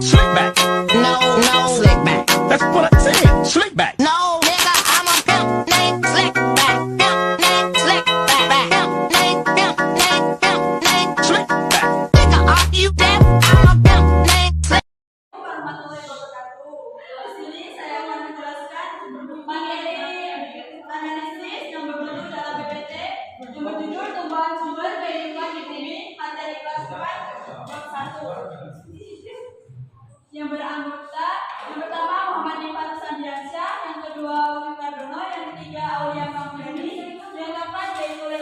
Slick back. No, slick back. That's what I said. Slick back. No, nigga, I'm a pimp named Slick back. Pimp named Slick back. Pimp named Slick back. Nigga, are you deaf? I'm a pimp named Slick. Warahmatullahi wabarakatuh. Di sini saya akan menjelaskan materi analisis yang bermutu dalam BPT yang berjudul tumbuhan sumber kehidupan di bumi materi kelas 4 bab 1 yang beranggota yang pertama Muhammad Nifat Sandiansyah, yang kedua Uli Kardono, yang ketiga Aulia Kamudani, yang keempat Zainul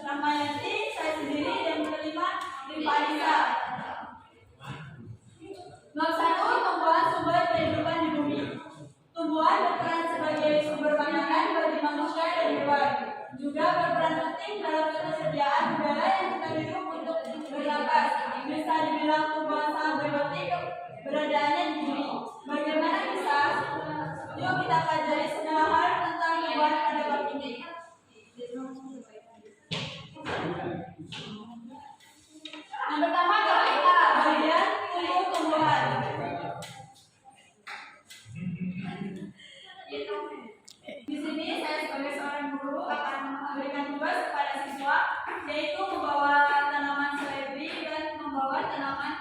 Rahmayanti, saya sendiri, dan kelima Rifa Anissa. Bab 1, tumbuhan sumber kehidupan di bumi. Tumbuhan berperan sebagai sumber makanan bagi manusia dan hewan. Juga berperan penting dalam ketersediaan udara yang kita hirup untuk bernapas. Bisa dibilang tumbuhan sangat berbakti keberadaannya di bumi. Bagaimana bisa? Yuk kita pelajari segala hal tentang tumbuhan pada bab ini. Yang pertama adalah kita bagian tumbuh-tumbuhan. Di sini saya sebagai seorang guru akan memberikan tugas kepada siswa, yaitu membawa tanaman seledri dan membawa tanaman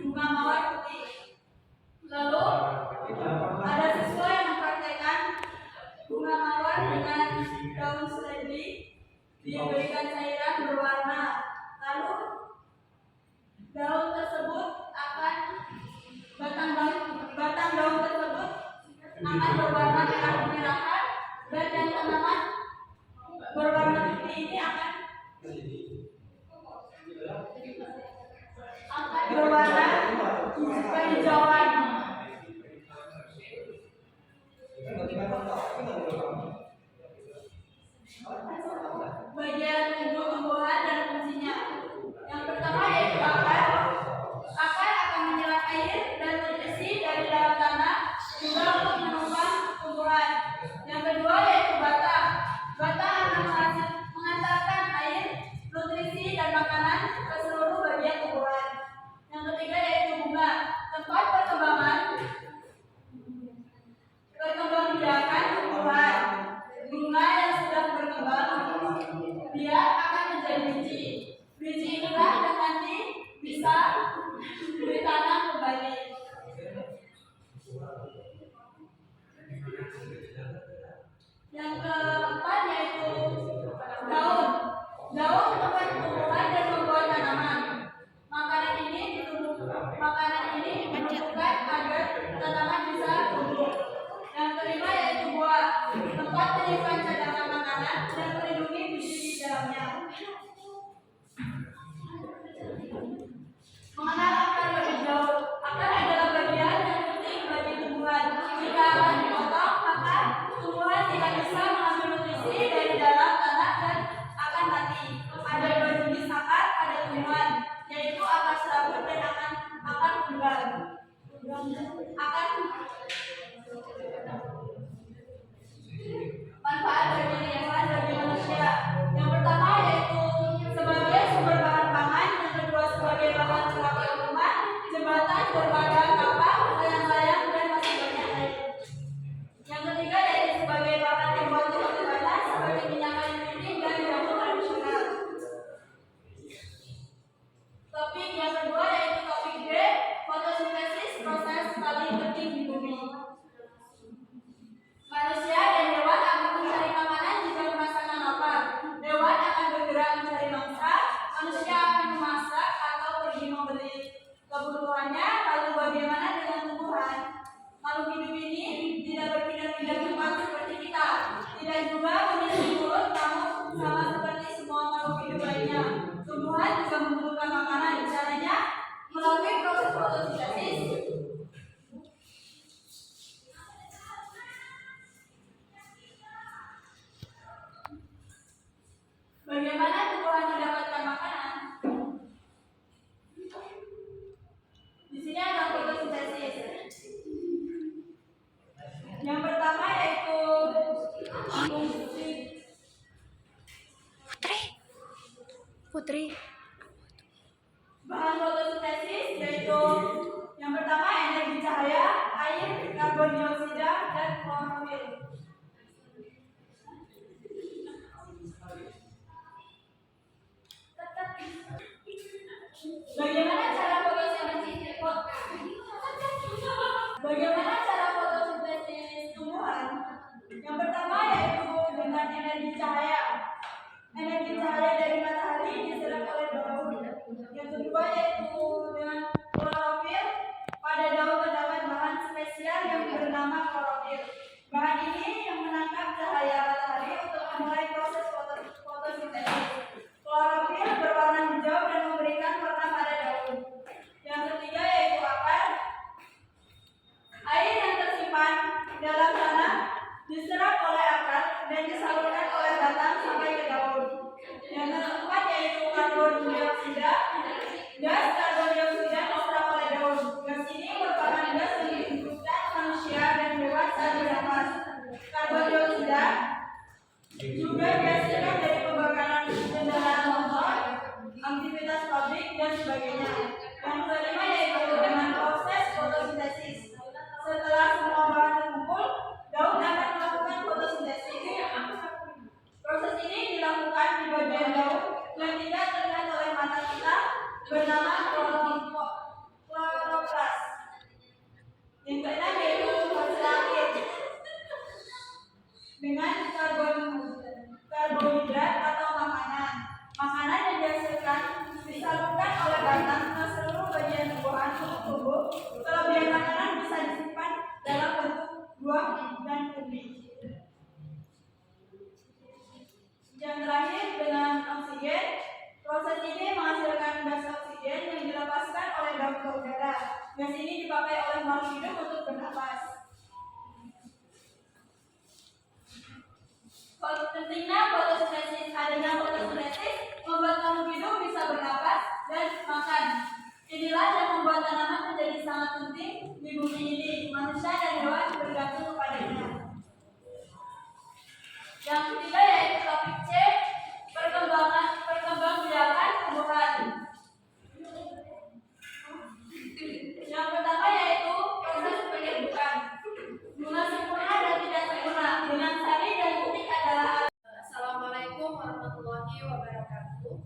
bunga mawar putih. Lalu ada siswa yang mempraktekkan bunga mawar dengan daun seledri, diberikan cairan berwarna. Lalu daun tersebut akan batang daun tersebut akan berwarna merah kemerahan, dan yang tanaman berwarna putih ini akan berwarna kehijauan. Bagian tumbuh-tumbuhan dan fungsinya. Yang pertama yaitu akar. Akar akan menyerap air dan nutrisi dari dalam tanah juga untuk menopang tumbuhan. Yang kedua yaitu batang. Batang akan mengantarkan air, nutrisi dan makanan ke seluruh bagian tumbuhan. Yang ketiga yaitu bunga. Tempat perkembangbiakan tumbuhan. Bunga yang sudah berkembang, dia akan menjadi biji. Biji inilah yang nanti bisa ditanam kembali. Yang keempat yaitu daun. Daun tempat tumbuhan dan membuat tanaman. Makanan ini diperlukan agar tanaman bisa tumbuh. Yang kelima yaitu buah. Tempat menyimpan cadangan makanan dan melindungi biji di dalamnya. Mengenal akar lebih jauh. Akar adalah bagian yang penting bagi tumbuhan. Jika akar dipotong, maka tumbuhan tidak bisa mengambil nutrisi dari dalam tanah dan akan mati. Ada dua jenis akar pada tumbuhan, yaitu akar serabut dan akar tunggal. Manfaat bagi manusia. Yang pertama yaitu sebagai sumber bahan pangan, yang kedua sebagai bahan peralatan rumah, jembatan, dermaga, kapal, layang-layang, dan masih banyak lain. Yang ketiga yaitu sebagai bahan pembuat obat-obatan seperti minyak kayu putih dan jamu tradisional. Topik yang kedua yaitu topik D, fotosintesis, proses paling penting di bumi. Manusia dan hewan akan mencari makanan jika merasakan lapar. Hewan akan bergerak mencari mangsa, manusia akan memasak atau pergi membeli kebutuhannya. Lalu bagaimana dengan tumbuhan? Makhluk hidup ini tidak berpindah-pindah tempat seperti kita, tidak juga memiliki mulut, namun sama seperti semua makhluk hidup lainnya. Tumbuhan juga membutuhkan makanan. Caranya melalui proses fotosintesis. Bagaimana tumbuhan mendapatkan makanan? Di sini ada fotosintesis. Yang pertama yaitu Putri. bahan fotosintesis yaitu Pada daun terdapat bahan spesial yang bernama klorofil. Bahan ini yang menangkap cahaya matahari untuk memulai proses fotosintesis. Klorofil berwarna hijau dan memberikan warna pada daun. Yang ketiga yaitu akar. Air yang tersimpan dalam tanah diserap oleh akar dan disalurkan oleh batang sampai ke daun. Yang keempat yaitu karbon dioksida. Gas karbon dioksida diserap oleh daun. Gas ini merupakan gas yang dihembuskan manusia dan hewan saat bernapas. Karbon dioksida juga dihasilkan dari pembakaran kendaraan motor, aktivitas pabrik dan sebagainya. Yang kelima yaitu dengan proses fotosintesis. Setelah semua bahan terkumpul, daun akan melakukan fotosintesis. Proses ini dilakukan di bagian daun yang tidak terlihat oleh mata kita, bernama kloroplas. Yang keenam yaitu hasil akhir dengan karbohidrat atau makanan. Makanan yang dihasilkan disalurkan oleh batang ke seluruh bagian tumbuhan untuk tumbuh. Kelebihan makanan bisa disimpan dalam bentuk buah dan umbi. Yang terakhir dengan oksigen. Proses ini menghasilkan gas oksigen yang dilepaskan oleh daun ke udara. Gas ini dipakai oleh makhluk hidup untuk bernapas. Pentingnya fotosintesis. Adanya fotosintesis membuat makhluk hidup bisa bernapas dan makan. Inilah yang membuat tanaman menjadi sangat penting di bumi ini. Manusia dan hewan bergantung kepadanya. Yang ketiga yaitu topik C, perkembangbiakan tumbuhan. Yang pertama yaitu proses penyerbukan. Bunga sempurna dan tidak sempurna. Benang sari dan titik adalah. Assalamualaikum warahmatullahi wabarakatuh.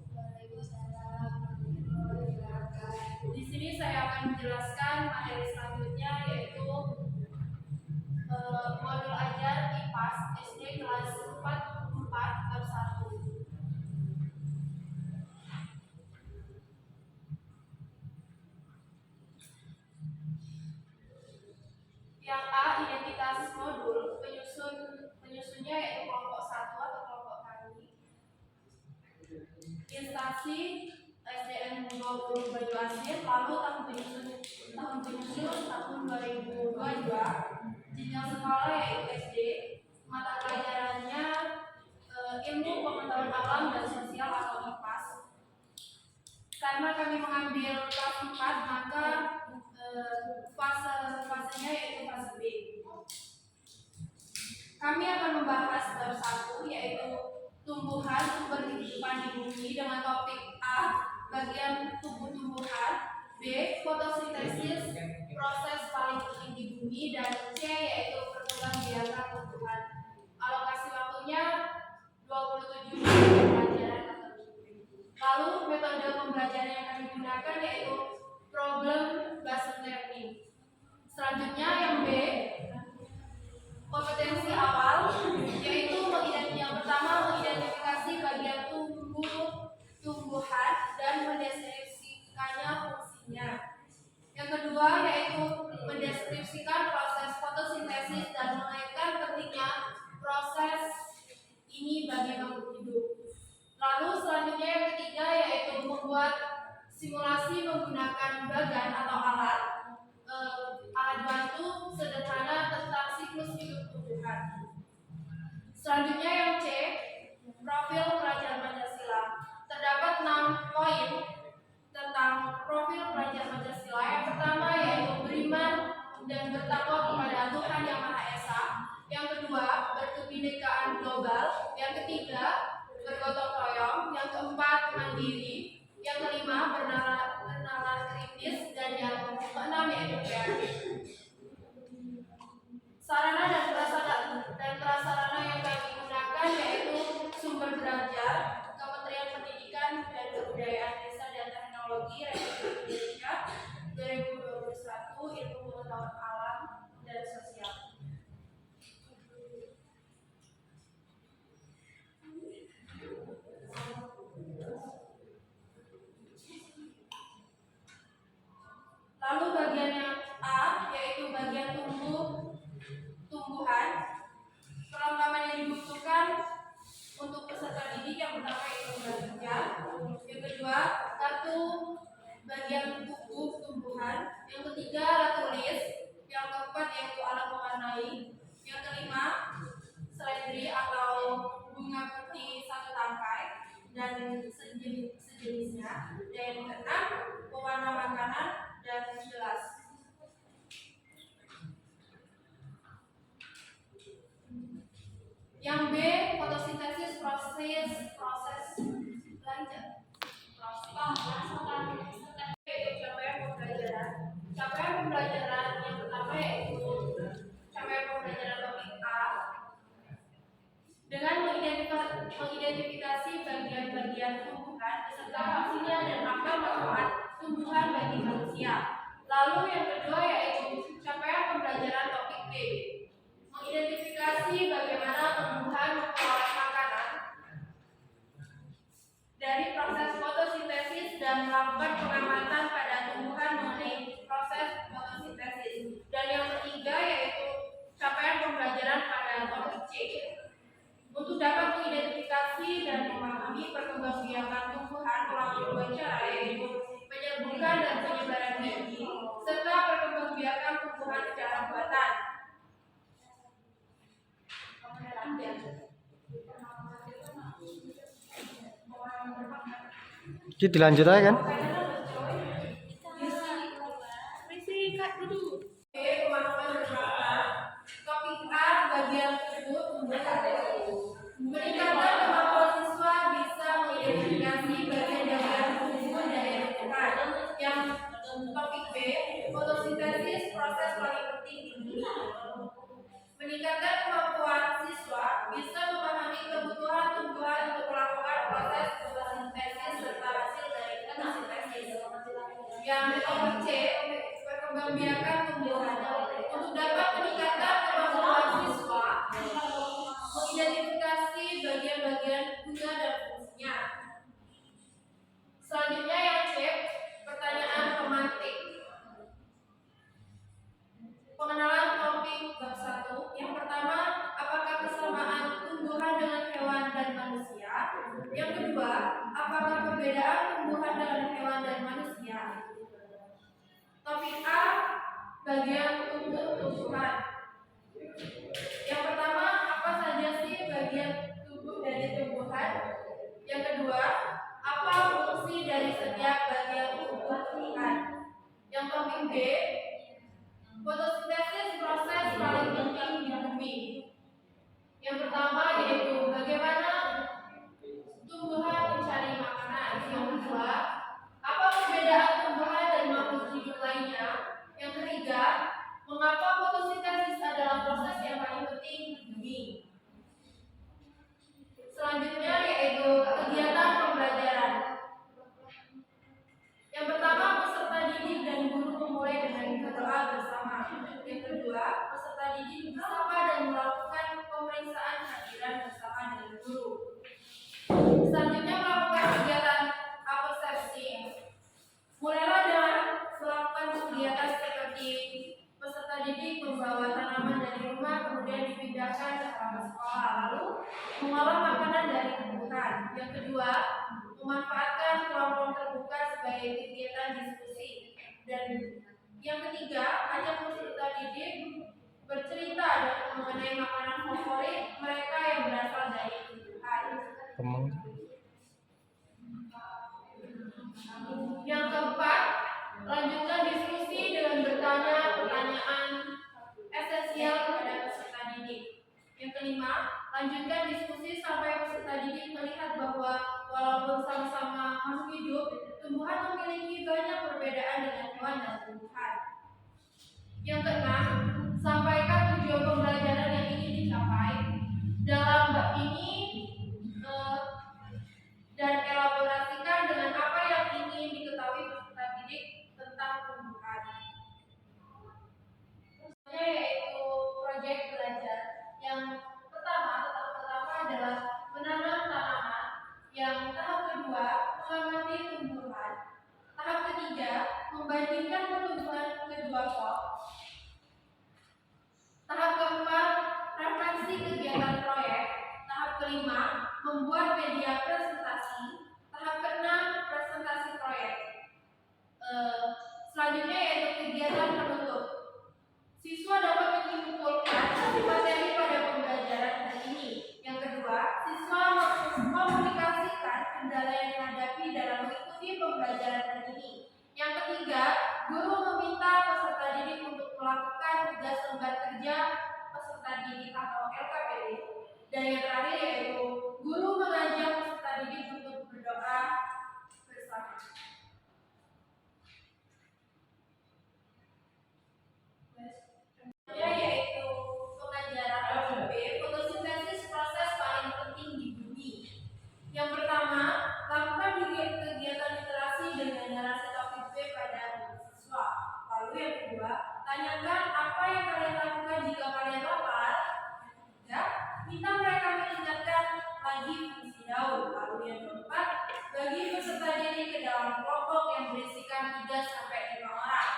Di sini saya akan menjelaskan materi selanjutnya yaitu modul ajar IPAS SD kelas 4 bab 1. Yang A, identitas modul, penyusunnya yaitu kelompok 1 atau kelompok kami. Instansi SDN 20 Banyuasin, lalu tahun penyusun tahun 2022. Jenjang sekolah yaitu SD. Mata pelajarannya ilmu pengetahuan alam dan sosial atau IPAS. Karena kami mengambil kelas 4, maka fasenya yaitu fase B. Kami akan membahas bab 1 yaitu tumbuhan sumber kehidupan di bumi dengan topik A, bagian tubuh tumbuhan, B, fotosintesis, proses paling penting di bumi, dan C yaitu perkembangbiakan tumbuhan. Alokasi waktunya 27 menit pelajaran tertentu. Lalu metode pembelajaran yang kami gunakan yaitu problem based learning. Selanjutnya yang B, kompetensi awal, yaitu yang pertama mengidentifikasi bagian tumbuhan dan mendeskripsikannya fungsinya. Yang kedua yaitu mendeskripsikan proses fotosintesis dan mengaitkan pentingnya proses ini bagi makhluk hidup. Lalu selanjutnya yang ketiga yaitu membuat simulasi menggunakan bagan atau alat bantu sederhana tentang siklus hidup tumbuhan. Selanjutnya yang C, profil pelajar Pancasila. Terdapat 6 poin tentang profil pelajar Pancasila. Yang pertama yaitu beriman dan bertakwa kepada Tuhan Yang Maha Esa. Yang kedua, berkebinekaan global. Yang ketiga, bergotong royong. Yang keempat, mandiri. Yang kelima, bernalar kritis. Dan yang keenam yaitu kreatif. Sarana dan prasarana yang kami gunakan yaitu sumber belajar Kementerian Pendidikan dan Kebudayaan Desa dan Teknologi Republik Indonesia 2021, ilmu pengetahuan alam dan sosial. Lalu bagian yang A yaitu bagian tumbuhan. Perlengkapan yang dibutuhkan untuk peserta didik yang pertama yaitu bekerja, yang kedua kartu bagian tubuh tumbuhan, yang ketiga alat tulis, yang keempat yaitu alat mewarnai, yang kelima seledri atau bunga putih satu tangkai dan sejenisnya, dan yang keenam pewarna makanan dan gelas. Yang B, fotosintesis proses belajar. Capaian pembelajaran. Capaian pembelajaran yang pertama yaitu capaian pembelajaran topik A dengan mengidentifikasi bagian-bagian tumbuhan beserta fungsinya dan apa manfaat tumbuhan bagi manusia. Lalu yang kedua yaitu capaian pembelajaran topik B, mengidentifikasi bagaimana tumbuhan memperoleh makanan dari proses fotosintesis dan melakukan pengamatan pada tumbuhan mengenai proses fotosintesis. Dan yang ketiga yaitu capaian pembelajaran pada topik C, untuk dapat mengidentifikasi dan memahami perkembangbiakan tumbuhan melalui dua cara, yaitu penyerbukan dan penyebaran biji, serta perkembangbiakan tumbuhan secara buatan. Jadi dilanjut aja kan? Topik A bagian tubuh tumbuhan. Meningkatkan kemampuan siswa bisa mengidentifikasi bagian-bagian tubuh dari tumbuhan. Yang topik B, fotosintesis proses paling penting ini. Meningkatkan kemampuan siswa bisa memahami kebutuhan tumbuhan untuk melakukan proses fotosintesis serta hasil dari fotosintesis. Yang topik C, perkembangbiakan tumbuhan. Untuk dapat meningkatkan kemampuan siswa mengidentifikasi bagian-bagian guna dan fungsinya. Selanjutnya yang C, pertanyaan pemantik. Pengenalan topik bab 1. Yang pertama, apakah kesamaan tumbuhan dengan hewan dan manusia? Yang kedua, apakah perbedaan tumbuhan dengan hewan dan manusia? Topik A, bagian tumbuhan. Yang pertama, apa saja sih bagian tubuh dari tumbuhan? Yang kedua, apa fungsi dari setiap bagian tubuh tumbuhan? Yang topik B, fotosintesis proses paling penting di bumi. Yang pertama yaitu bagaimana tumbuhan mencari makanan. Yang kedua, apa perbedaan tumbuhan dan makhluk hidup lainnya. Yang ketiga, mengapa fotosintesis adalah proses yang paling penting di bumi. Selanjutnya yaitu kegiatan pembelajaran. Yang pertama, peserta didik dan guru memulai dengan berdoa bersama. Yang kedua, peserta didik bersama dan melakukan pemeriksaan hadiran bersama dengan guru. Selanjutnya melakukan kegiatan apersepsi. Mulailah dengan melakukan kegiatan seperti peserta didik membawa tanaman dari rumah kemudian dipindahkan ke halaman sekolah, lalu mengolah makanan dari tumbuhan. Yang kedua, memanfaatkan ruang terbuka sebagai kegiatan diskusi. Dan yang ketiga, ajak peserta didik bercerita mengenai makanan favorit mereka yang berasal dari tumbuhan. Yang keempat, lanjutkan diskusi dengan bertanya pertanyaan esensial kepada peserta didik. Yang kelima, lanjutkan diskusi sampai peserta didik melihat bahwa walaupun sama-sama makhluk hidup, tumbuhan memiliki banyak perbedaan dengan hewan dan tumbuhan. Yang keenam, sampaikan tujuan pembelajaran yang ingin dicapai dalam bab ini dan elaborasikan dengan apa yang ingin diketahui peserta didik tentang tumbuhan. Selanjutnya yaitu proyek belajar. Yang pertama adalah menanam tanaman. Yang tahap kedua, mengamati tumbuhan. Tahap ketiga, membandingkan pertumbuhan membuat media presentasi. Tahap ke-6, presentasi proyek. Selanjutnya yaitu kegiatan penutup. Siswa dapat menyimpulkan materi pada pembelajaran hari ini. Yang kedua, siswa memkomunikasikan kendala yang dihadapi dalam mengikuti pembelajaran hari ini. Yang ketiga, guru meminta peserta didik untuk melakukan tugas lembar kerja peserta didik atau LKPD. Dan yang terakhir yaitu guru mengajak peserta didik untuk berdoa bersama. Yaitu pengajaran FOB, fotosintesis proses paling penting di bumi. Yang pertama, lakukan kegiatan literasi dengan narasi topik B pada siswa. Lalu yang kedua, tanyakan apa yang kalian lakukan jika kalian lapar. Ya, minta mereka mengingatkan lagi fungsi daun. Lalu yang keempat, bagi peserta didik ke dalam kelompok yang berisikan 3-5 orang.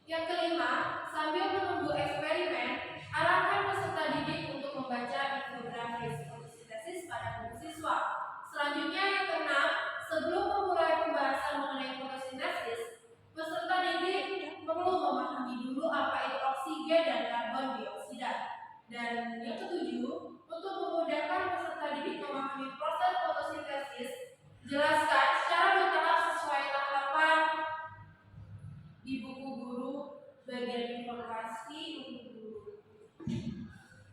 Yang kelima, sambil menunggu eksperimen, arahkan peserta didik untuk membaca infografis fotosintesis pada buku siswa. Selanjutnya yang keenam, sebelum memulai pembahasan mengenai fotosintesis, peserta didik perlu memahami dulu apa itu oksigen dan karbon dioksida. Dan yang ketujuh, untuk memudahkan peserta didik memahami proses fotosintesis, jelaskan secara bertahap sesuai tahapan di buku guru bagian informasi untuk guru.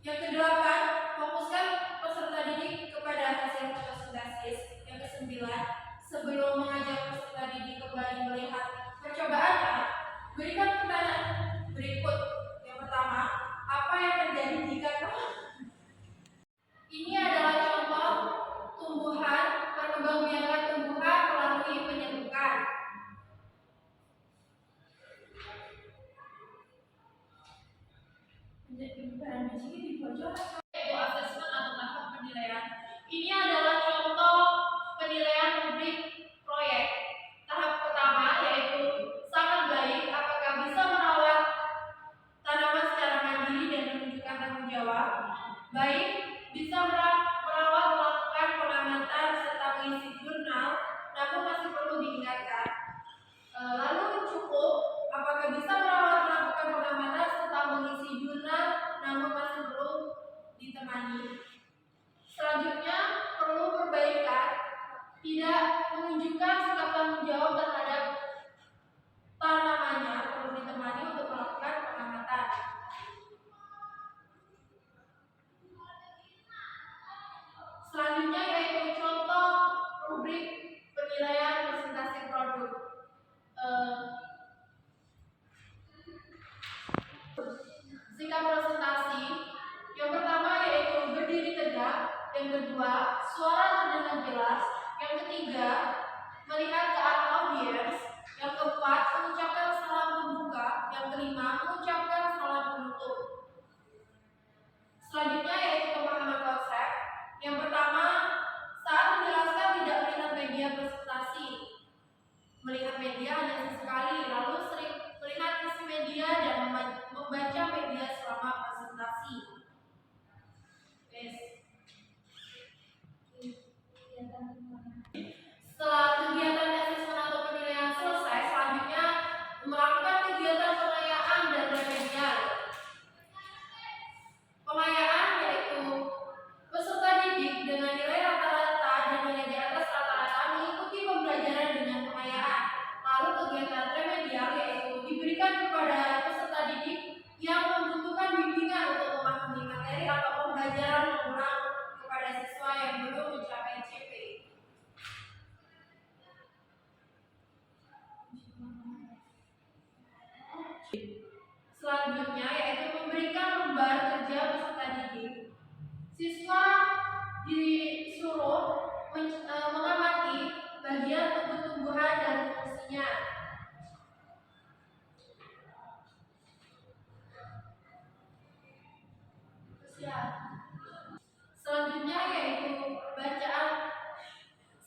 Yang kedelapan, fokuskan peserta didik kepada hasil fotosintesis. Yang kesembilan, sebelum mengajak peserta didik kembali melihat percobaannya, berikan pertanyaan berikut. Yang pertama, apa yang terjadi jika ini adalah contoh tumbuhan, perkembangbiakan tumbuhan melalui penyemukan. Yaitu asesmen atau tahap penilaian. Ini adalah contoh penilaian rubrik proyek. Tahap pertama yaitu sangat baik, apakah bisa merawat tanaman secara mandiri dan menunjukkan tanggung jawab. Baik, bisa merawat, melakukan pengamatan serta mengisi jurnal, namun masih perlu diingatkan. Lalu cukup, apakah bisa merawat, melakukan pengamatan serta mengisi jurnal, namun masih perlu ditemani. Selanjutnya, perlu perbaikan, tidak menunjukkan sikap tanggung jawab terhadap tanamannya, perlu ditemani untuk melakukan pengamatan. Selanjutnya yaitu contoh rubrik penilaian presentasi produk. Sikap presentasi yang pertama yaitu berdiri tegak, yang kedua suara terdengar jelas, yang ketiga melihat ke arah audiens, yang keempat mengucapkan salam pembuka, yang kelima mengucapkan salam penutup. Selanjutnya yaitu pemahaman konsep. Yang pertama, saat menjelaskan tidak melihat media presentasi. Melihat media hanya sesekali, lalu sering melihat isi media dan membaca media selama presentasi. Setelah kegiatan asesmen atau penilaian selesai, selanjutnya melakukan kegiatan pengayaan dan remedial. Pengayaan yaitu peserta didik dengan nilai rata-rata dan nilai di atas rata-rata mengikuti pembelajaran dengan pengayaan. Lalu kegiatan remedial yaitu diberikan kepada peserta didik yang membutuhkan bimbingan untuk memahami materi atau pembelajaran mengulang kepada siswa yang belum mencapai CP. Selanjutnya yaitu memberikan lembar kerja peserta didik. Siswa disuruh mengamati bagian tumbuh-tumbuhan dan fungsinya.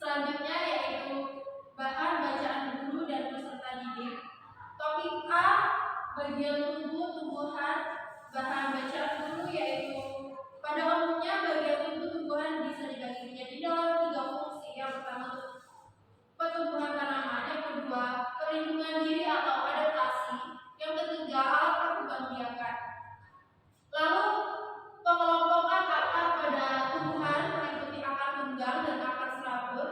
Selanjutnya yaitu bahan bacaan guru dan peserta didik. Topik A, bagian tumbuh-tumbuhan, bahan bacaan guru yaitu Pada umumnya bagian tubuh tumbuhan bisa dibagi menjadi dalam 3 fungsi. Yang pertama pertumbuhan tanaman, yang kedua perlindungan diri atau adaptasi, yang ketiga alat perkembangbiakan. Lalu pengelompokan akar pada tumbuhan meliputi akar tunggang dan akar serabut.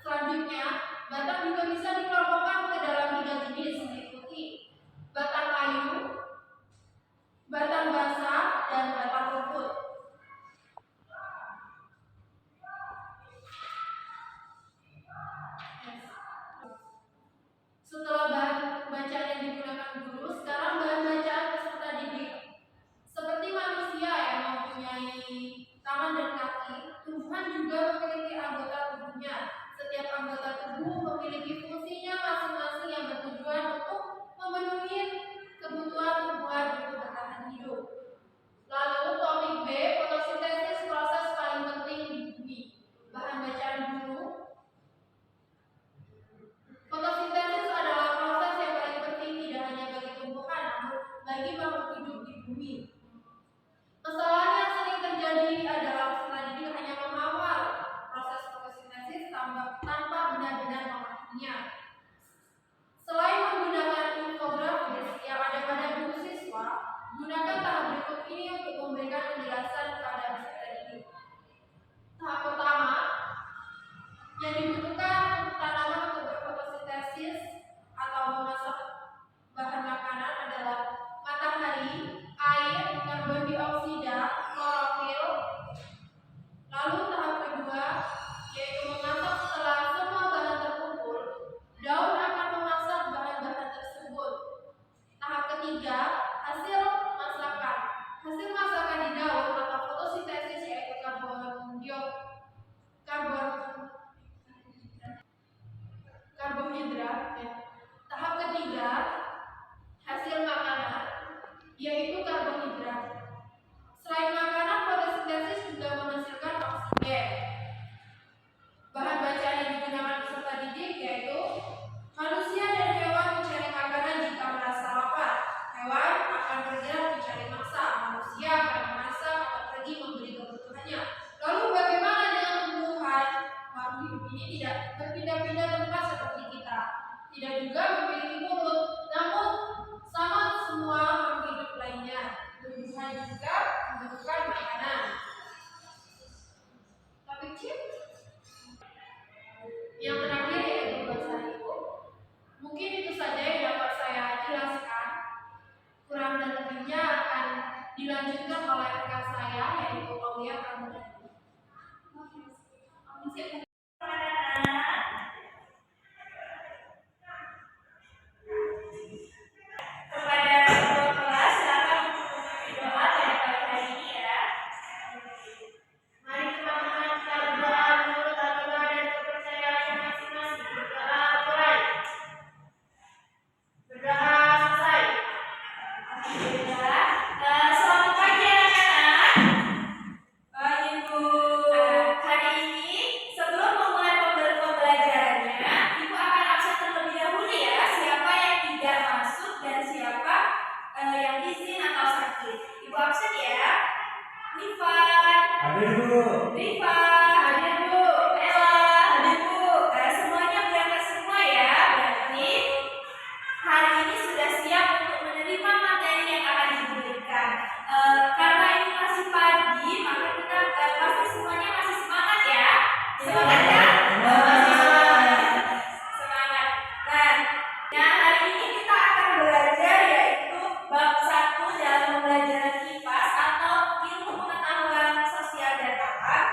Selanjutnya batang juga bisa dikelompokkan ke dalam 3 jenis, meliputi batang kayu, batang basah, dan batang rumput. Setelah bahan bacaan yang digunakan guru, sekarang bahan bacaan peserta didik. Seperti manusia yang mempunyai tangan dan kaki, tumbuhan juga memiliki anggota tubuhnya. Setiap anggota tubuh memiliki fungsinya masing-masing yang bertujuan untuk memenuhi kebutuhan tumbuhan untuk bertahan hidup. Lalu topik B, fotosintesis, proses paling penting di bumi. Bahan bacaan guru. Fotosintesis adalah proses yang paling penting tidak hanya bagi tumbuhan, namun bagi makhluk hidup di bumi. Kesalahan yang sering terjadi adalah peserta didik hanya menghafal proses fotosintesis tanpa benar-benar memahaminya. Selain menggunakan infografis yang ada pada buku siswa, gunakan tahap berikut ini untuk memberikan penjelasan kepada peserta didik. Tahap pertama, yang dibutuhkan untuk tanaman untuk berfotosintesis atau memasak bahan makanan adalah matahari, air, karbon dioksida, klorofil. Lalu tahap kedua yaitu memasak. Setelah semua bahan terkumpul, daun akan memasak bahan-bahan tersebut. Tahap ketiga, hasil masakan. Hasil masakan di daun atau fotosintesis yaitu karbohidrat. Tahap ketiga, hasil makanan yaitu karbohidrat. Selain makanan, fotosintesis juga menghasilkan oksigen. Bahan bacaan yang digunakan peserta didik yaitu manusia dan hewan mencari makanan jika merasa lapar. Hewan akan bergerak mencari mangsa. Manusia akan memasak atau pergi membeli kebutuhannya. Lalu bagaimana dengan tumbuhan? Makhluk hidup ini tidak berpindah-pindah tempat seperti kita. Tidak juga memiliki mulut, namun sama semua makhluk hidup lainnya. Tumbuhan juga membutuhkan makanan. Topik C. Yang terakhir yaitu bahasa ibu. Mungkin itu saja yang dapat saya jelaskan. Kurang dan lebihnya akan dilanjutkan oleh rekan saya yaitu Aulia Pramudani. Kepada ketua kelas, silakan untuk memimpin doa pada pagi hari ini ya. Mari teman-teman kita berdoa menurut agama dan kepercayaan masing-masing. Berdoa mulai. Berdoa selesai. Alhamdulillah. Selamat pagi anak-anak. Ibu, hari ini sebelum memulai pembelajarannya, Ibu akan absen terlebih dahulu ya. Siapa yang tidak masuk dan siapa yang izin atau sakit. Ibu absen ya. Rifan. Hadir Bu. Rifa, hadir Bu. Ella, hadir Bu. Semuanya berangkat semua ya. Berarti hari ini sudah siap untuk menerima materi yang akan diberikan. Karena ini masih pagi, maka kita pasti semuanya masih semangat ya. Semangat ya? Masih semangat. Semangat. Nah, hari ini kita akan belajar yaitu bab 1 dalam pembelajaran KIPAS atau ilmu pengetahuan sosial dan alam,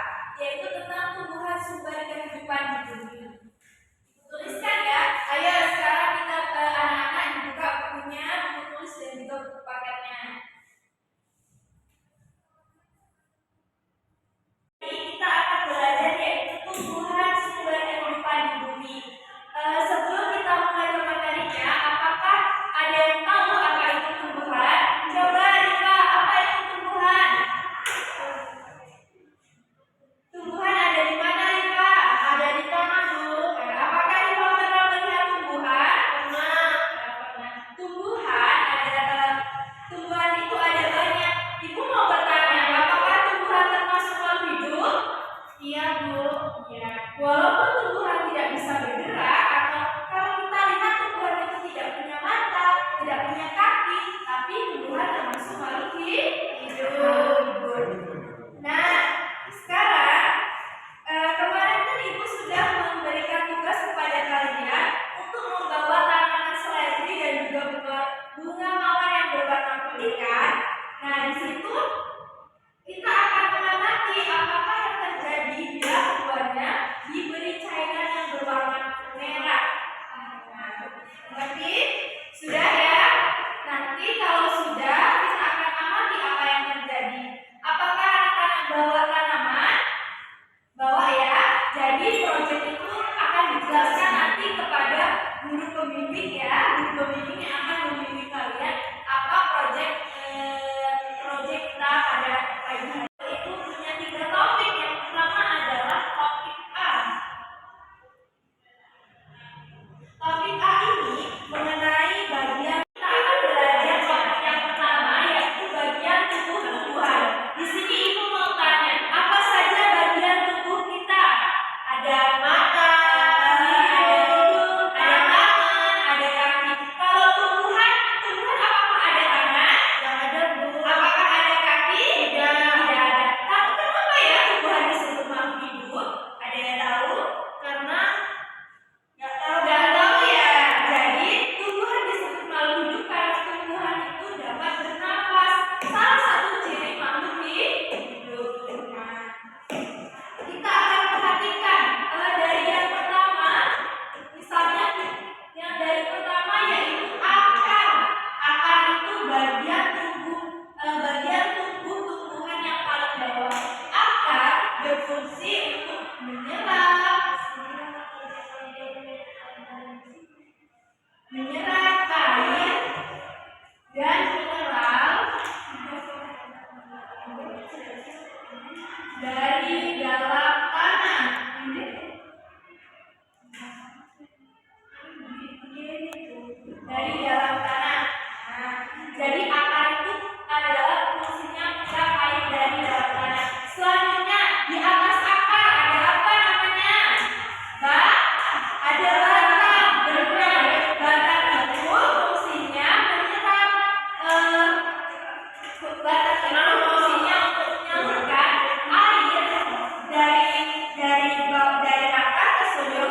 ngerti kan? Nah, di situ kita akan mengamati apakah yang terjadi bila buahnya diberi cairan yang berwarna merah. Nah, ngerti? Sudah ya? Nanti kalau sudah, kita akan amati apa yang terjadi. Apakah anak-anak bawa tanaman? Bawa ya. Jadi proyek itu akan dijelaskan nanti kepada guru pembimbing ya. Guru pembimbing yang akan membimbing kalian apa proyek kita pada pagi hari. Itu punya 3 topik. Yang pertama adalah topik A. Topik A ini mengenai bagian. Kita akan belajar topik yang pertama, yaitu bagian tubuh tumbuhan. Di sini ibu mau tanya, apa saja bagian tubuh kita? Ada mata, ada hidung, ada tangan, ada kaki. Kalau tumbuhan apakah ada tangan? Yang ada bu. Apakah ada kaki? Tidak ada. Tapi kenapa ya tumbuhan disebut makhluk hidup? Ada yang tahu? Karena nggak tahu ya. Jadi tumbuhan disebut makhluk hidup karena tumbuhan itu dapat bernafas. Salah satu ciri makhluk hidup. Kita akan perhatikan dari yang pertama, misalnya yang dari pertama yaitu akar. Akar itu bagian tubuh tumbuhan yang paling bawah. Akar berfungsi untuk menyerap air dan mineral dari dalam tanah. Dari dalam tanah. Nah, jadi akar itu adalah fungsinya menyerap air dari dalam tanah. Selanjutnya di atas akar ada apa namanya? Ada batang. Benar. Batang itu fungsinya menyerap batang itu fungsinya untuk menyalurkan air dari akar ke seluruh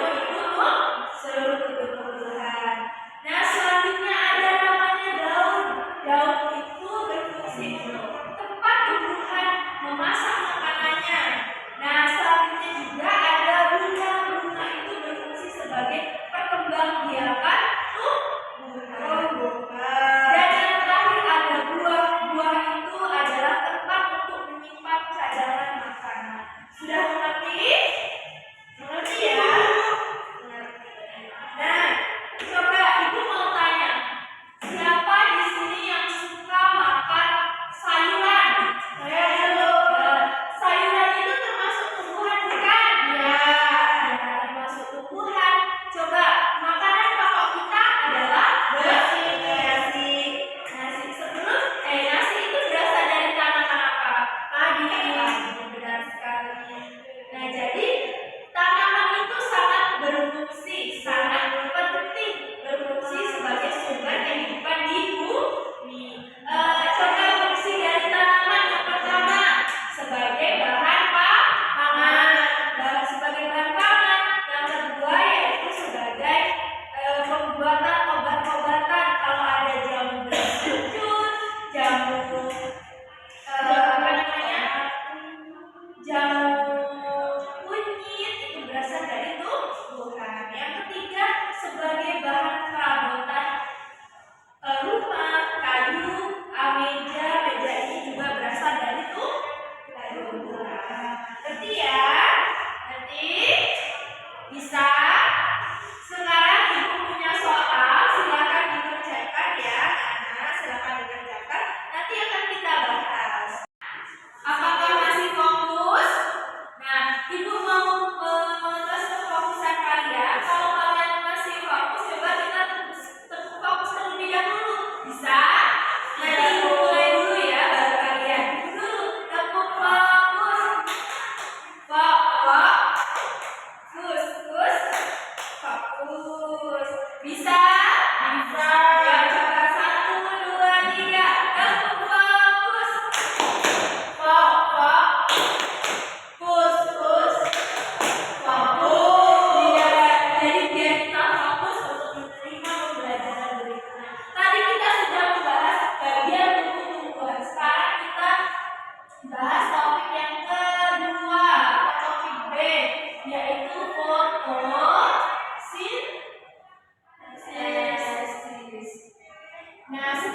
tubuh tumbuhan. Nah, selanjutnya ada namanya daun. Daun itu berfungsi untuk tempat tumbuhan memasak makanannya. Nah, selanjutnya juga ada bunga. Bunga itu berfungsi sebagai perkembangbiakan tumbuhan. Dan yang terakhir ada buah. Buah itu adalah tempat untuk menyimpan cadangan makanan. Sudah mengerti? Mengerti ya? Nah, coba ibu mau tanya, siapa di sini yang suka makan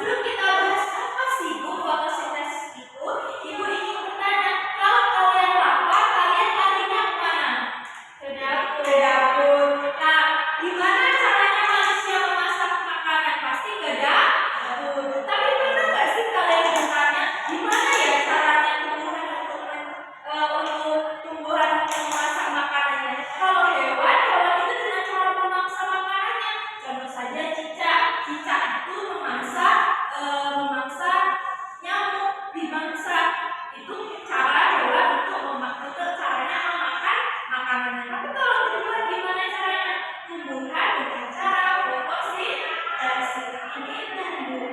Sebelum kita bahas apa sih Bu fotosintesis itu, Ibu ingin bertanya, kalau kalian lapar, kalian larinya kemana? Ke dapur. Ke dapur. Nah, gimana caranya manusia memasak makanan? Pasti ke dapur. Tapi pernah nggak sih kalian bertanya, gimana ya caranya untuk tumbuhan memasak makanannya? Kalau hewan itu dengan cara memaksa makanannya. Contoh saja cicak. Cicak itu memaksa nyamuk dimangsa. Itu cara hewan untuk caranya memakan makanannya. Tapi kalau tumbuhan gimana caranya? Tumbuhan dengan cara fotosintesis ini tumbuh.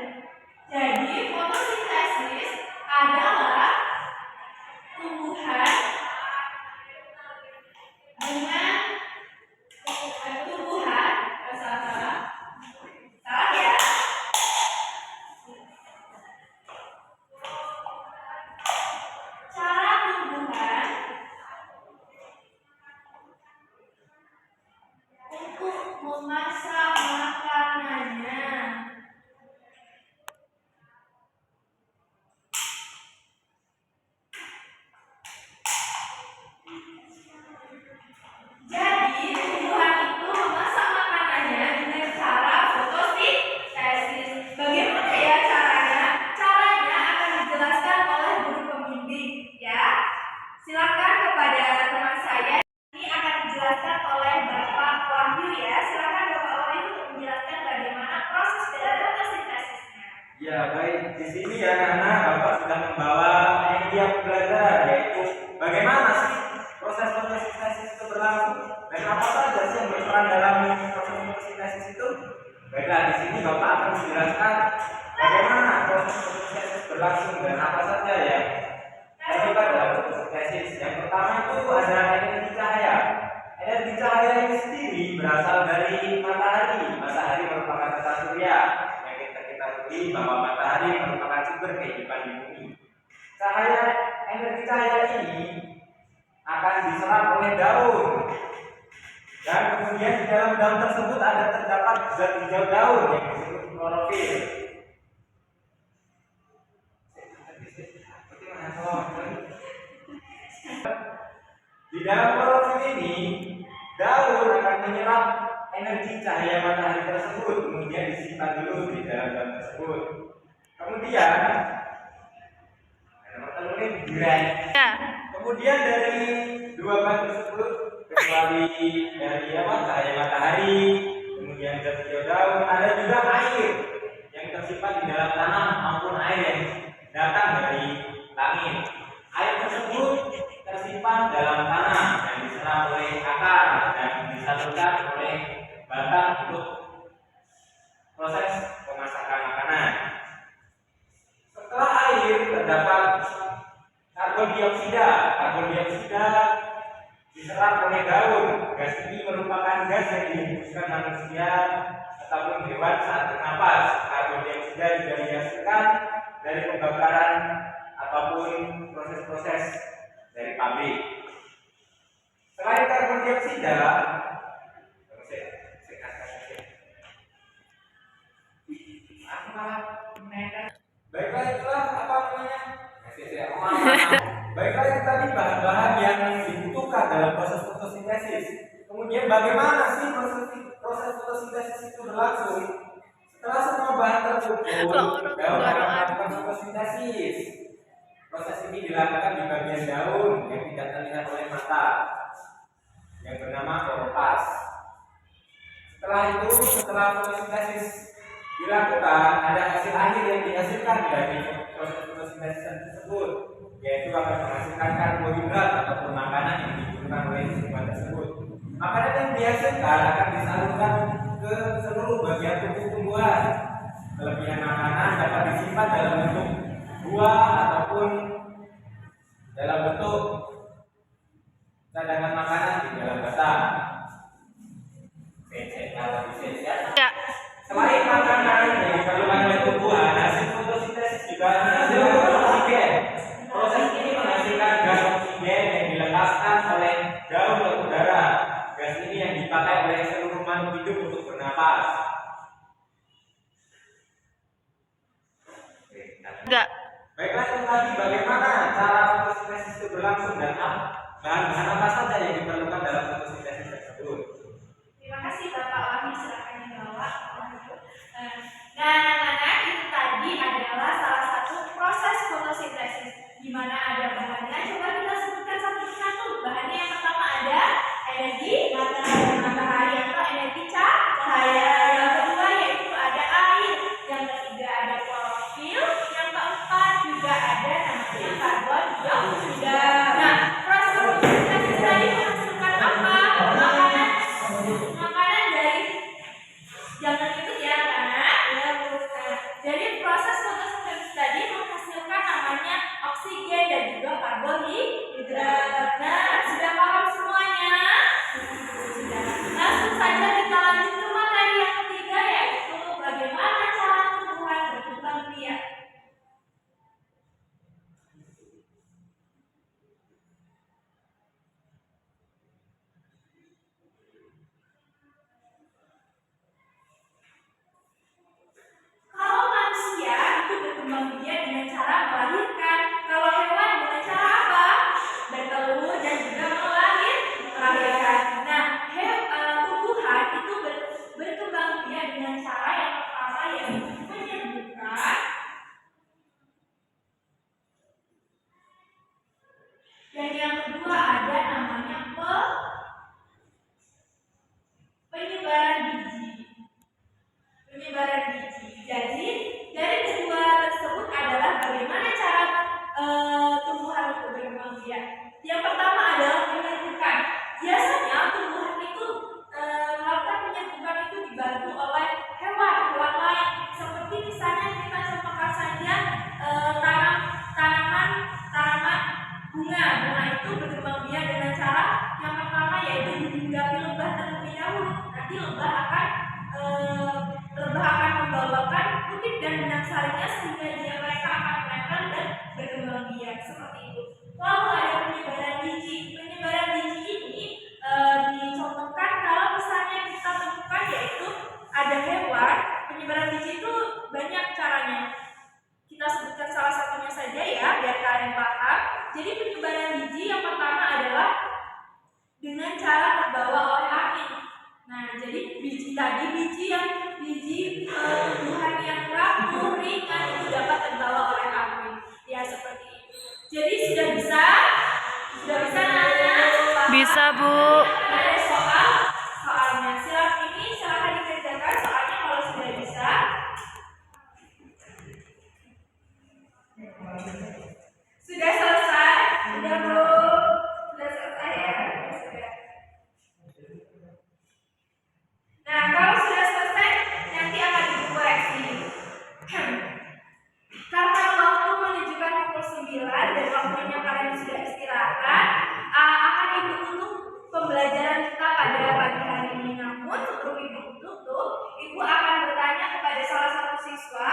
Jadi fotosintesis adalah tumbuhan dengan salah ya. Cara tumbuhan untuk memasak makanannya. Jadi tumbuhan itu memasak makanannya dengan cara fotosintesis. Bagaimana ya caranya? Caranya akan dijelaskan oleh guru pembimbing ya. Silakan kepada teman saya. Ini akan dijelaskan oleh Bapak Wahyu ya. Silakan Bapak Wahyu untuk menjelaskan bagaimana proses dari fotosintesisnya. Ya baik, di sini ya anak-anak Bapak sudah membawa media pembelajaran, yaitu bagaimana sih proses fotosintesis itu berlangsung dan apa saja sih yang berperan dalam proses fotosintesis itu. Baiklah, di sini Bapak akan menjelaskan bagaimana proses fotosintesis berlangsung dan apa saja ya terlibat dalam fotosintesis. Yang pertama itu ada energi cahaya. Energi cahaya ini sendiri berasal dari matahari. Matahari merupakan tata surya yang kita ketahui bahwa matahari merupakan sumber kehidupan di bumi. Energi cahaya ini akan diserap oleh daun, dan kemudian di dalam daun tersebut terdapat zat hijau daun yang disebut klorofil. Di dalam klorofil ini, daun akan menyerap energi cahaya matahari tersebut, kemudian disimpan dulu di dalam daun tersebut. Kemudian Kemudian dari dua bahan tersebut, kecuali dari cahaya matahari, kemudian zat hijau daun, ada juga air yang tersimpan di dalam tanah maupun air yang datang dari langit. Air tersebut tersimpan dalam tanah dan diserap oleh akar dan disalurkan oleh batang untuk proses pemasakan makanan. Setelah air terdapat karbon dioksida. Karbon dioksida diserap oleh daun. Gas ini merupakan gas yang dihembuskan manusia ataupun hewan saat bernapas. Karbon dioksida juga dihasilkan dari pembakaran ataupun proses-proses dari pabrik. Selain karbon dioksida, baiklah itulah apa namanya? Baiklah itu tadi bahan-bahan yang dibutuhkan dalam proses fotosintesis. Kemudian bagaimana sih proses fotosintesis itu berlangsung? Setelah semua bahan terkumpul, daun akan melakukan fotosintesis. Proses ini dilakukan di bagian daun yang tidak terlihat oleh mata, yang bernama kloroplas. Setelah fotosintesis dilakukan, ada hasil akhir yang dihasilkan dari proses fotosintesis tersebut, yaitu akan menghasilkan karbohidrat ataupun makanan yang dibutuhkan oleh tumbuhan tersebut. Makanan yang dihasilkan akan disalurkan ke seluruh bagian tubuh tumbuhan. Kelebihan makanan dapat disimpan dalam bentuk buah ataupun dalam bentuk cadangan makanan di dalam batang. Ya. Selain makanan yang diperlukan oleh tumbuhan, hasil fotosintesis juga menghasilkan oksigen. Proses ini menghasilkan gas oksigen yang dilepaskan oleh daun ke udara. Gas ini yang dipakai oleh seluruh makhluk hidup untuk bernapas. Enggak. Baiklah, itu tadi bagaimana cara fotosintesis itu berlangsung dan bahan-bahan apa saja yang diperlukan dalam fotosintesis tersebut. Terima kasih Bapak Wahyu, silakan dibawa. Nah, anak-anak, itu tadi adalah salah satu proses fotosintesis di mana ada bahannya. Coba kita sebutkan satu persatu. Bahannya yang pertama ada energi matahari atau energi cahaya. Yang kedua yaitu ada air. Yang ketiga ada klorofil. Yang keempat juga ada namanya karbon dioksida. Nah, proses fotosintesis tadi menghasilkan apa? Makanan dari jangan ikut ya anak. Jadi proses fotosintesis tadi menghasilkan namanya oksigen dan juga karbohidrat. Nah, sudah paham semuanya? Sudah. Langsung saja kita lanjut ke materi yang ketiga yaitu bagaimana cara tumbuhan berkembang biak. Kalau manusia itu berkembang biak dengan cara melahirkan. Kalau hewan dengan cara apa? Bertelur dan juga melahirkan. Nah, tumbuhan itu berkembang biak dengan cara yang pertama yaitu menyembuhkan. Dan yang kedua ada namanya penyebaran biji. Penyebaran biji. Jadi dari kedua tersebut adalah bagaimana cara tumbuhan itu berkembang biak. Yang pertama adalah penyembuhan. Biasanya tumbuhan itu melakukan penyembuhan itu dibantu oleh hewan lain. Seperti misalnya kita contohkan saja tanaman bunga. Bunga itu berkembang biak dengan cara yang pertama yaitu dihinggapi lebah terlebih dahulu. Nanti lebah akan membawakan kutip dan benang sarinya sehingga mereka akan menempel dan berkembang biak seperti itu. Lalu ada penyebaran biji. Penyebaran biji ini dicontohkan kalau misalnya kita temukan yaitu ada hewan. Penyebaran biji itu banyak caranya. Kita sebutkan salah satunya saja ya biar kalian paham. Jadi penyebaran biji yang pertama adalah dengan cara terbawa oleh angin. Nah, jadi biji tumbuhan yang rapuh, ringan itu dapat terbawa oleh angin. Ya seperti itu. Jadi sudah bisa anak-anak? Bisa, Bu. Ada soalnya. Silakan dikerjakan soalnya kalau sudah bisa. Sudah selesai? Sudah Bu? Sudah selesai ya? Sudah. Nah, kalau sudah selesai nanti akan dikoreksi. Karena waktu menunjukkan pukul 9 dan waktunya kalian sudah istirahat, akan Ibu tutup pembelajaran kita pada pagi hari ini. Namun sebelum Ibu tutup, Ibu akan bertanya kepada salah satu siswa.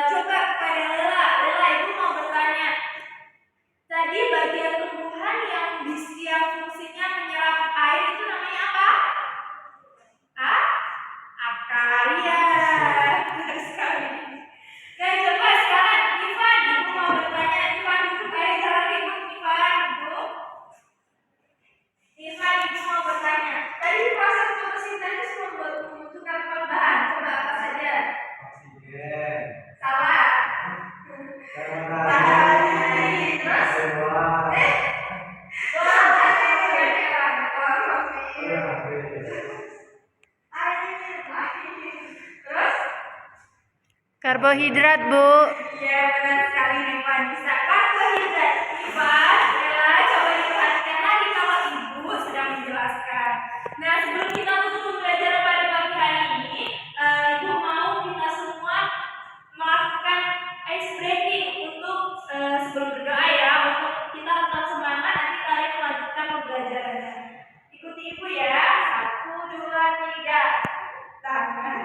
Coba kepada Lela, Ibu mau bertanya. Tadi bagian tumbuhan yang fungsinya menyerap air itu namanya apa? Akar, ya. Benar sekali. Nah, coba sekarang Ivan, Ibu mau bertanya. Ivan, Ibu kayak jalan Ibu. Ivan, Ibu mau bertanya. Tadi proses fotosintesis membutuhkan bahan. Coba apa saja? Oksigen. Salah. Matahari. Terus? Terus? Karbohidrat, Bu. Iya, benar sekali Rifan. Bisa karbohidrat. Rifan, Ella, coba diperhatikan lagi kalau Ibu sedang menjelaskan. Nah, sebelum kita tutup pembelajaran pada pagi hari ini, Ibu mau kita semua melakukan ice breaking untuk sebelum berdoa ya, untuk kita tetap semangat nanti kalian melanjutkan pembelajarannya. Ikuti Ibu ya. 1, 2, 3. Tangan.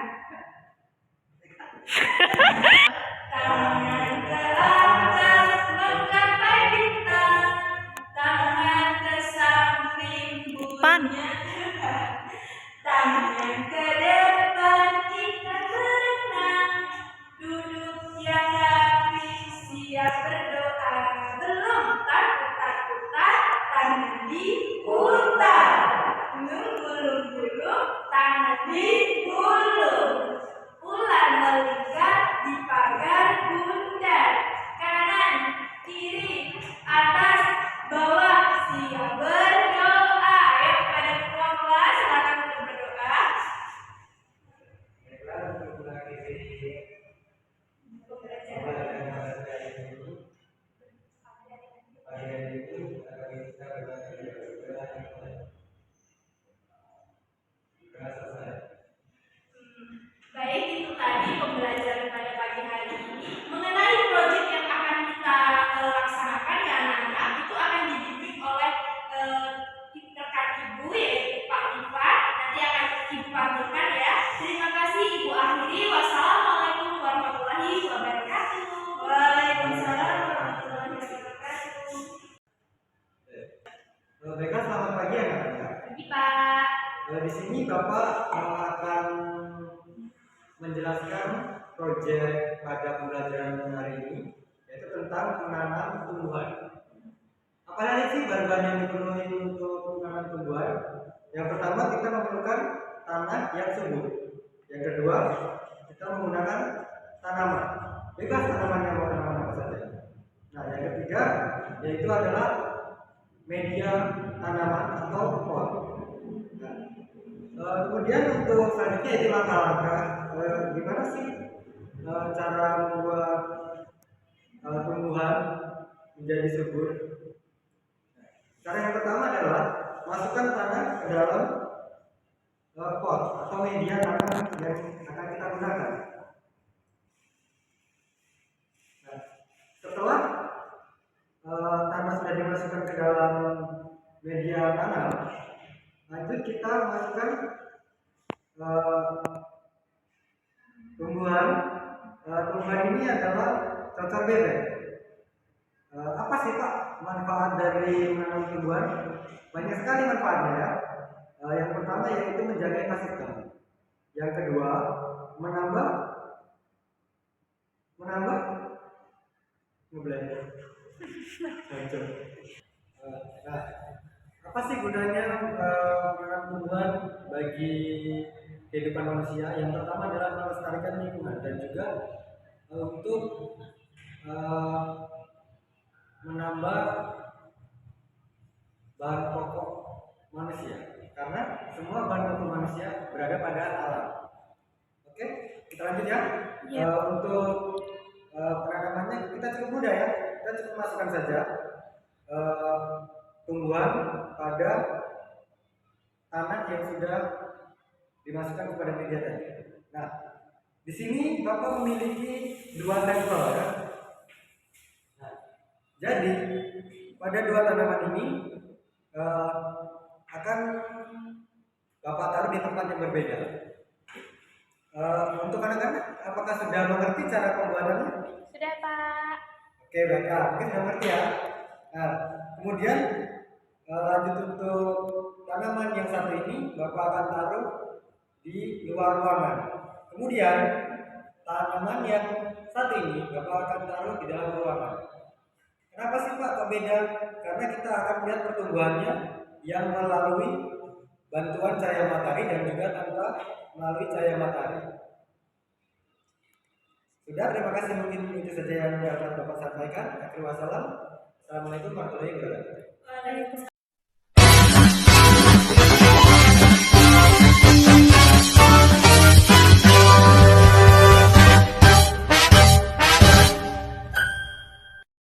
Tangan ke atas. Dia berdoa, belum takut-takutan, tangan diputar. Gulung-gulung, tangan digulung. Ular melingkar di pagar bundar. Kanan, kiri, atas, bawah, siap berdoa. Ayo kepada ketua kelas, silakan untuk berdoa. Baiklah, untuk mengakhiri Pembelajaran. pembelajaran hari ini, pagi hari ini akan kita belajar selesai. Baik, itu tadi pembelajaran pada pagi hari ini mengenai proyek yang akan kita laksanakan ya anak-anak. Itu akan dibimbing oleh rekan ibu yaitu Pak Ivan. Nanti akan ibu panggilkan ya. Terima kasih ibu akhiri. Wassalamualaikum warahmatullahi wabarakatuh. Waalaikumsalam warahmatullahi wabarakatuh. Baiklah, selamat pagi anak-anak. Pagi Pak. Di sini Bapak akan menjelaskan proyek pada pembelajaran hari ini, yaitu tentang menanam tumbuhan. Apa saja sih bahan-bahan yang diperlukan untuk menanam tumbuhan? Yang pertama, kita memerlukan tanah yang subur. Yang kedua, kita menggunakan tanaman. Bebas tanamannya mau tanaman apa saja. Nah, yang ketiga yaitu adalah media tanaman atau pot. Kemudian untuk selanjutnya itu langkah-langkah gimana sih cara membuat tumbuhan menjadi subur. Cara yang pertama adalah masukkan tanah ke dalam pot atau media tanam yang akan kita gunakan. Nah, setelah tanah sudah dimasukkan ke dalam media tanam, lanjut kita masukkan tumbuhan. Tumbuhan ini adalah cocor bebek. Apa sih Pak manfaat dari menanam tumbuhan? Banyak sekali manfaatnya ya. Yang pertama yaitu menjaga ekosistem. Yang kedua menambah ngeblank. Nah, apa sih gunanya menanam tumbuhan bagi kehidupan manusia? Yang pertama adalah melestarikan lingkungan dan juga untuk menambah bahan pokok manusia, karena semua bahan pokok manusia berada pada alam. Oke, kita lanjut ya. Untuk penanamannya kita cukup mudah ya, kita cukup masukkan saja tumbuhan pada tanah yang sudah dimasukkan kepada media tadi. Nah, di sini Bapak memiliki dua sampel ya. Nah, jadi pada dua tanaman ini akan Bapak taruh di tempat yang berbeda. Untuk anak-anak, apakah sudah mengerti cara pembuatannya? Sudah Pak. Oke, baiklah, mungkin sudah mengerti ya. Nah, kemudian lanjut untuk tanaman yang satu ini Bapak akan taruh di luar ruangan. Kemudian tanaman yang satu ini Bapak akan taruh di dalam ruangan. Kenapa sih Pak kok beda? Karena kita akan lihat pertumbuhannya yang melalui bantuan cahaya matahari dan juga tanpa melalui cahaya matahari. Sudah, terima kasih, mungkin itu saja yang dapat Bapak sampaikan. Akhirul wassalam. Assalamualaikum warahmatullahi wabarakatuh. Waalaikumsalam.